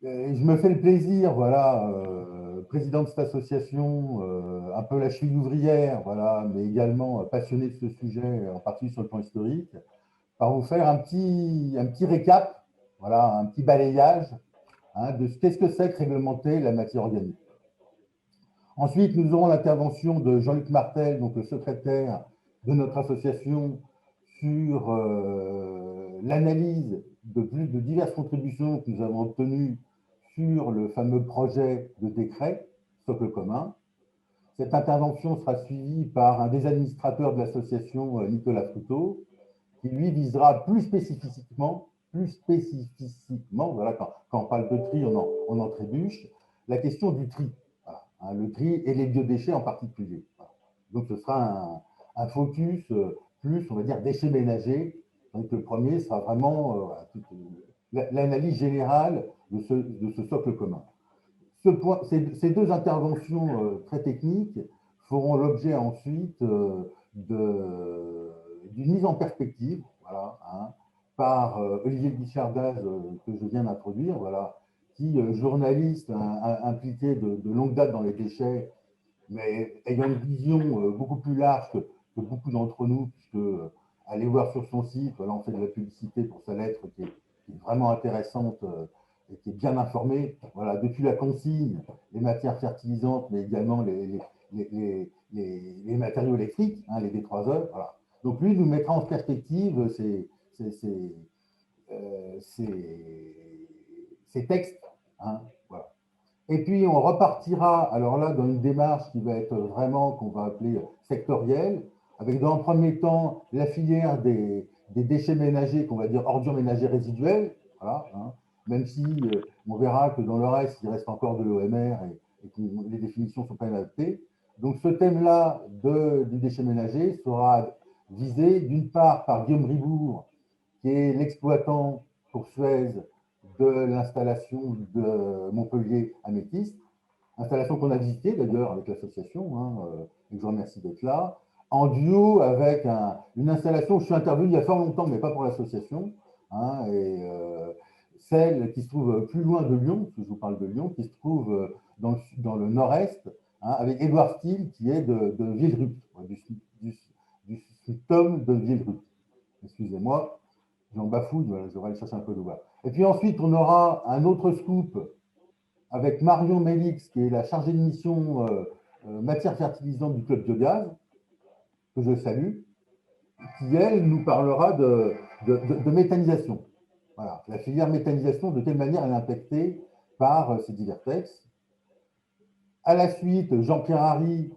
Et je me fais le plaisir, voilà, président de cette association, un peu la cheville ouvrière, voilà, mais également passionné de ce sujet, en particulier sur le plan historique, par vous faire un petit récap, voilà, un petit balayage hein, de qu'est-ce que c'est que réglementer la matière organique. Ensuite, nous aurons l'intervention de Jean-Luc Martel, donc le secrétaire de notre association, sur l'analyse de diverses contributions que nous avons obtenues sur le fameux projet de décret socle commun. Cette intervention sera suivie par un des administrateurs de l'association, Nicolas Fruteau, qui lui visera plus spécifiquement, voilà, quand on parle de tri, on en trébuche, la question du tri. Voilà, hein, le tri et les biodéchets en particulier. Voilà. Donc ce sera un focus plus, on va dire, déchets ménagers. Donc le premier sera vraiment l'analyse générale de ce socle commun. Ces deux interventions très techniques feront l'objet ensuite d'une mise en perspective voilà, hein, par Olivier Guichardaz, que je viens d'introduire, voilà, qui, journaliste impliqué de longue date dans les déchets, mais ayant une vision beaucoup plus large que beaucoup d'entre nous, puisque allez voir sur son site, voilà, on fait de la publicité pour sa lettre qui est vraiment intéressante et qui est bien informée. Voilà, depuis la consigne, les matières fertilisantes, mais également les matériaux électriques, hein, les D3E. Voilà. Donc lui nous mettra en perspective ces textes. Hein, voilà. Et puis, on repartira, alors là, dans une démarche qui va être vraiment, qu'on va appeler sectorielle, avec dans un premier temps la filière des déchets ménagers, qu'on va dire ordures ménagères résiduelles, voilà, hein, même si on verra que dans le reste, il reste encore de l'OMR et que les définitions ne sont pas adaptées. Donc, ce thème-là du déchet ménager sera visé d'une part par Guillaume Ribourg, qui est l'exploitant pour Suez de l'installation de Montpellier Améthyste, installation qu'on a visitée d'ailleurs avec l'association, hein, et je vous remercie d'être là, en duo avec une installation où je suis intervenu il y a fort longtemps, mais pas pour l'association, hein, et celle qui se trouve plus loin de Lyon, parce que je vous parle de Lyon, qui se trouve dans le nord-est, hein, avec Édouard Steele, qui est de Villerupt, du tome de Villerupt. Excusez-moi, j'en bafouille, voilà, je vais aller chercher un peu de voix. Et puis ensuite, on aura un autre scoop avec Marion Mélix, qui est la chargée de mission matière fertilisante du Club Biogaz, que je salue, qui, elle, nous parlera de méthanisation. Voilà, la filière méthanisation, de quelle manière elle est impactée par ces divers textes. À la suite, Jean-Pierre Harry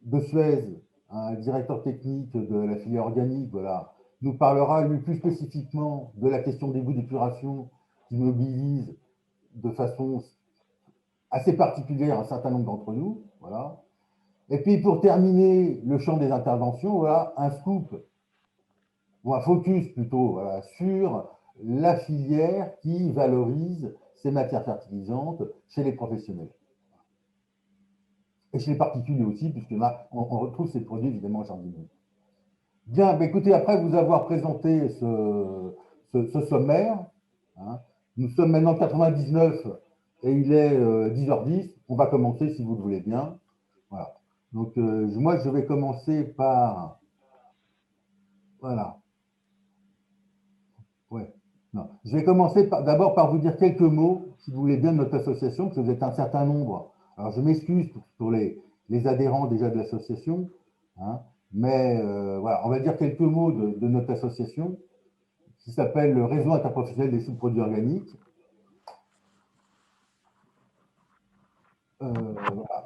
de Suez, un directeur technique de la filière organique, voilà, nous parlera lui plus spécifiquement de la question des bouts d'épuration qui mobilise de façon assez particulière un certain nombre d'entre nous. Voilà. Et puis pour terminer le champ des interventions, voilà, un scoop, ou un focus plutôt, voilà, sur la filière qui valorise ces matières fertilisantes chez les professionnels. Et chez les particuliers aussi, puisqu'on retrouve ces produits évidemment en jardinerie. Bien, bah écoutez, après vous avoir présenté ce sommaire, hein, nous sommes maintenant 99 et il est 10h10. On va commencer si vous le voulez bien. Voilà. Donc, moi, je vais commencer par. Voilà. Ouais. Non. Je vais commencer d'abord par vous dire quelques mots, si vous voulez bien, de notre association, parce que vous êtes un certain nombre. Alors, je m'excuse pour les adhérents déjà de l'association, hein, mais voilà, on va dire quelques mots de notre association qui s'appelle le Réseau interprofessionnel des sous-produits organiques,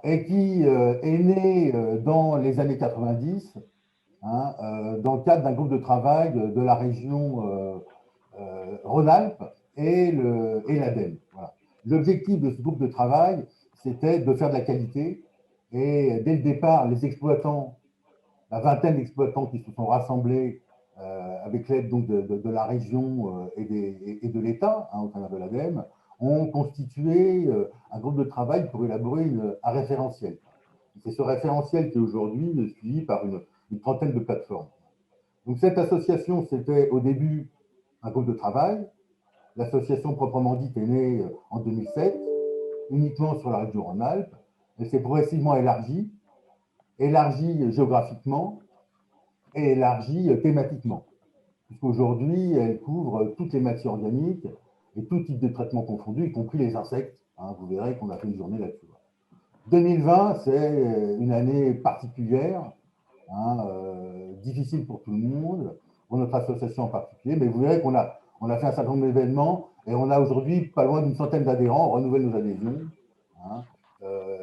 et qui est né dans les années 90, hein, dans le cadre d'un groupe de travail de la région Rhône-Alpes et l'ADEME. Voilà. L'objectif de ce groupe de travail, c'était de faire de la qualité. Et dès le départ, les exploitants, la vingtaine d'exploitants qui se sont rassemblés avec l'aide donc de la région et de l'État, hein, au travers de l'ADEME, ont constitué un groupe de travail pour élaborer un référentiel. C'est ce référentiel qui est aujourd'hui suivi par une trentaine de plateformes. Donc cette association, c'était au début un groupe de travail, L'association proprement dite est née en 2007, uniquement sur la région Rhône-Alpes. Elle s'est progressivement élargie géographiquement et élargie thématiquement. Puisqu'aujourd'hui, elle couvre toutes les matières organiques et tout type de traitement confondu, y compris les insectes. Vous verrez qu'on a fait une journée là-dessus. 2020, c'est une année particulière, difficile pour tout le monde, pour notre association en particulier, mais vous verrez qu'on a fait un certain nombre d'événements et on a aujourd'hui pas loin d'une centaine d'adhérents, on renouvelle nos adhésions.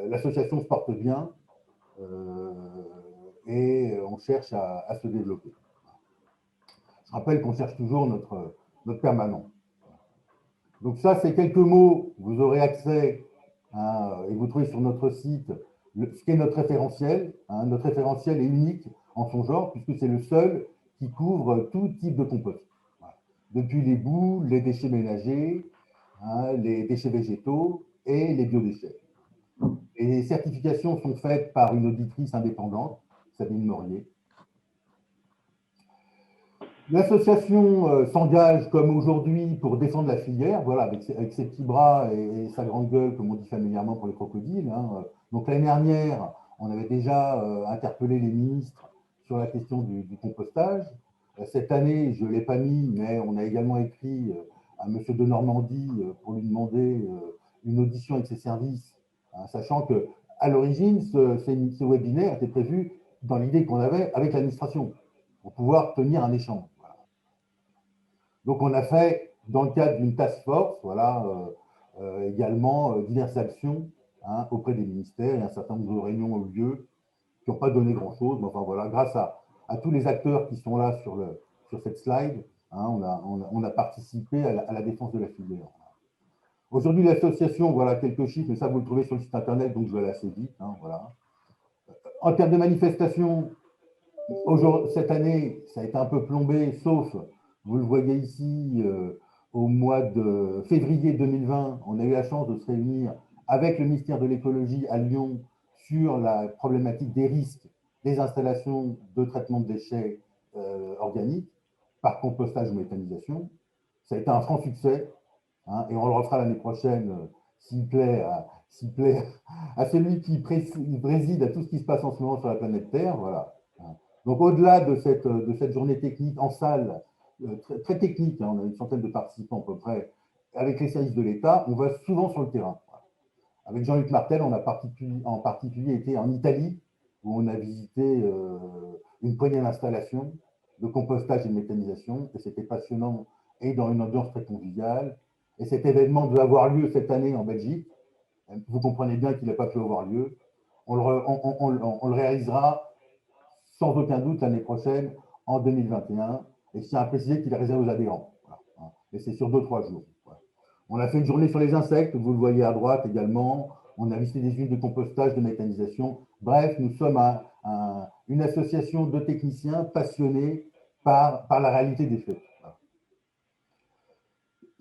L'association se porte bien et on cherche à se développer. Je rappelle qu'on cherche toujours notre permanent. Donc ça, c'est quelques mots. Vous aurez accès et vous trouvez sur notre site ce qu'est notre référentiel. Notre référentiel est unique en son genre puisque c'est le seul qui couvre tout type de compost. Depuis les boues, les déchets ménagers, les déchets végétaux et les biodéchets. Et les certifications sont faites par une auditrice indépendante, Sabine Morier. L'association s'engage comme aujourd'hui pour défendre la filière, voilà, avec ses petits bras et sa grande gueule, comme on dit familièrement pour les crocodiles. Donc l'année dernière, on avait déjà interpellé les ministres sur la question du compostage. Cette année, je ne l'ai pas mis, mais on a également écrit à M. de Normandie pour lui demander une audition avec ses services, sachant qu'à l'origine, ce webinaire était prévu dans l'idée qu'on avait avec l'administration, pour pouvoir tenir un échange. Donc, on a fait, dans le cadre d'une task force, également diverses actions auprès des ministères et un certain nombre de réunions ont eu lieu qui n'ont pas donné grand-chose. Mais enfin, voilà, grâce à tous les acteurs qui sont là sur cette slide, on a participé à la défense de la filière. Aujourd'hui, l'association, voilà quelques chiffres, mais ça, vous le trouvez sur le site internet, donc je vais aller assez vite. Voilà. En termes de manifestations, cette année, ça a été un peu plombé, sauf, vous le voyez ici, au mois de février 2020, on a eu la chance de se réunir avec le ministère de l'écologie à Lyon sur la problématique des risques des installations de traitement de déchets organiques par compostage ou méthanisation. Ça a été un franc succès, et on le refera l'année prochaine, s'il plaît à celui qui préside à tout ce qui se passe en ce moment sur la planète Terre. Voilà. Donc, au-delà de cette journée technique en salle, très, très technique, on a une centaine de participants à peu près, avec les services de l'État, on va souvent sur le terrain. Avec Jean-Luc Martel, on a en particulier été en Italie, où on a visité une poignée d'installations de compostage et de méthanisation, et c'était passionnant et dans une ambiance très conviviale. Et cet événement devait avoir lieu cette année en Belgique. Vous comprenez bien qu'il n'a pas pu avoir lieu. On le réalisera sans aucun doute l'année prochaine, en 2021. Et je tiens à préciser qu'il est réservé aux adhérents. Voilà. Et c'est sur 2-3 jours. Voilà. On a fait une journée sur les insectes, vous le voyez à droite également. On a visité des usines de compostage, de méthanisation. Bref, nous sommes une association de techniciens passionnés par la réalité des faits. Voilà.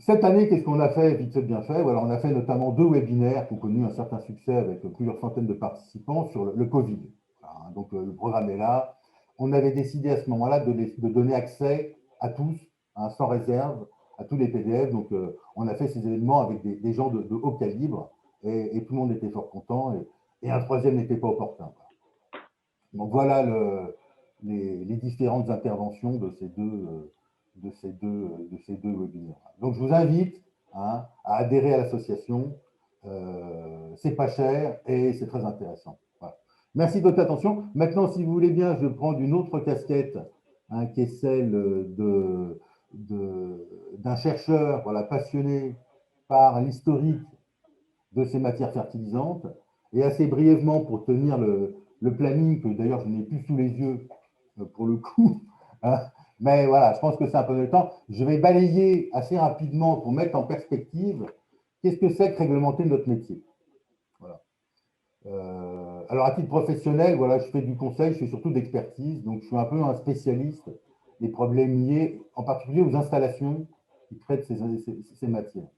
Cette année, qu'est-ce qu'on a fait, vite fait, bien fait? Voilà, on a fait notamment 2 webinaires qui ont connu un certain succès avec plusieurs centaines de participants sur le Covid. Voilà, donc, le programme est là. On avait décidé à ce moment-là de donner accès à tous, sans réserve, à tous les PDF. Donc, on a fait ces événements avec des gens de haut calibre et tout le monde était fort content. Et un troisième n'était pas opportun. Donc, voilà les différentes interventions de ces deux webinaires. Donc, je vous invite à adhérer à l'association. C'est pas cher et c'est très intéressant. Voilà. Merci de votre attention. Maintenant, si vous voulez bien, je prends une autre casquette qui est celle d'un chercheur passionné par l'historique de ces matières fertilisantes. Et assez brièvement, pour tenir le planning, que d'ailleurs je n'ai plus sous les yeux pour le coup, mais voilà, je pense que c'est un peu de temps. Je vais balayer assez rapidement pour mettre en perspective qu'est-ce que c'est que réglementer notre métier. Voilà. Alors, à titre professionnel, voilà, je fais du conseil, je fais surtout d'expertise, donc je suis un peu un spécialiste des problèmes liés en particulier aux installations qui traitent ces matières.